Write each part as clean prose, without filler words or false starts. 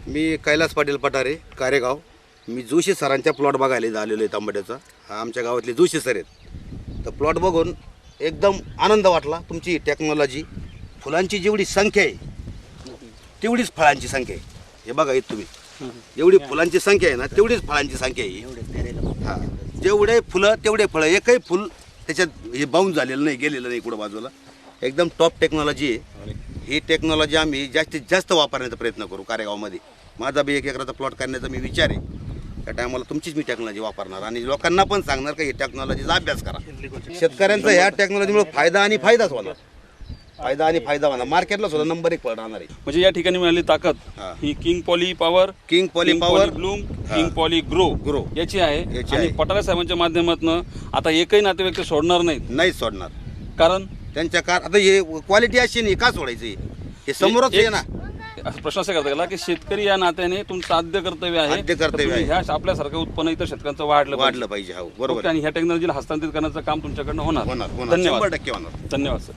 मी कैलास पाटील पठारे कारेगाव. मी जोशी सरांच्या प्लॉट बघायला आलेलो आहे तांबड्याचा. हा आमच्या गावातले जोशी सर आहेत. तर प्लॉट बघून एकदम आनंद वाटला. तुमची टेक्नॉलॉजी, फुलांची जेवढी संख्या आहे तेवढीच फळांची संख्या आहे. हे बघा इथं तुम्ही जेवढी फुलांची संख्या आहे ना तेवढीच फळांची संख्या आहे. हां, जेवढे फुलं तेवढे फळं. एकही फुल त्याच्यात हे बाउंड झालेलं नाही, गेलेलं नाही कुठं बाजूला. एकदम टॉप टेक्नॉलॉजी आहे. ही टेक्नॉलॉजी आम्ही जास्तीत जास्त वापरण्याचा प्रयत्न करू कारेगावमध्ये. माझा बी 1 एकराचा प्लॉट करण्याचा मी विचार आहे. त्या टायमाला तुमचीच मी टेक्नॉलॉजी वापरणार आणि लोकांना पण सांगणार का ही टेक्नॉलॉजीचा अभ्यास करा. शेतकऱ्यांचा ह्या टेक्नॉलॉजीमुळे फायदा आणि फायदाच होणार. फायदा आणि फायदा होणार. मार्केटला सुद्धा नंबर 1 फळ राहणार आहे. म्हणजे या ठिकाणी मिळाली ताकद ही King Poly Power, King Poly Power Bloom, King Poly Grow याची आहे. आणि पठारे साहेबांच्या माध्यमातून आता एकही नातेवाईक ते सोडणार नाही सोडणार. कारण त्यांच्या आता हे क्वालिटी अशी नाही, का सोडायची? हे समोरच आहे ना. प्रश्न असा करता गेला की शेतकरी या नात्याने तुमचं आद्य कर्तव्य आहे. ह्या आपल्यासारखं उत्पन्न इतर शेतकऱ्यांचं वाढलं पाहिजे. हो, बरोबर. आणि ह्या टेक्नॉलॉजीला हस्तांतरित करण्याचं काम तुमच्याकडनं होणार. धन्यवाद. 100% होणार. धन्यवाद सर.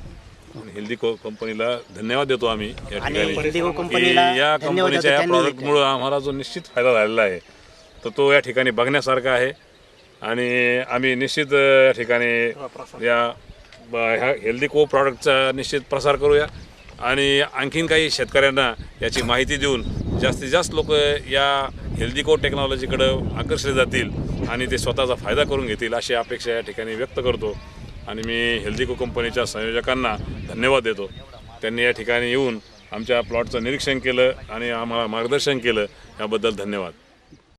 हेल्दी कंपनीला धन्यवाद देतो आम्ही या ठिकाणी. कंपनीला या कंपनीच्या या प्रॉडक्टमुळे आम्हाला जो निश्चित फायदा झालेला आहे तर तो या ठिकाणी बघण्यासारखा आहे. आणि आम्ही निश्चित या ठिकाणी ह्या हेल्दी को प्रॉडक्टचा निश्चित प्रसार करूया. आणि आणखीन काही शेतकऱ्यांना याची माहिती देऊन जास्तीत जास्त लोक या हेल्दी को टेक्नॉलॉजीकडं आकर्षित जातील आणि ते स्वतःचा फायदा करून घेतील अशी अपेक्षा या ठिकाणी व्यक्त करतो. आणि मी हेल्दी को कंपनीच्या संयोजकांना धन्यवाद देतो. त्यांनी या ठिकाणी येऊन आमच्या प्लॉटचं निरीक्षण केलं आणि आम्हाला मार्गदर्शन केलं, याबद्दल धन्यवाद.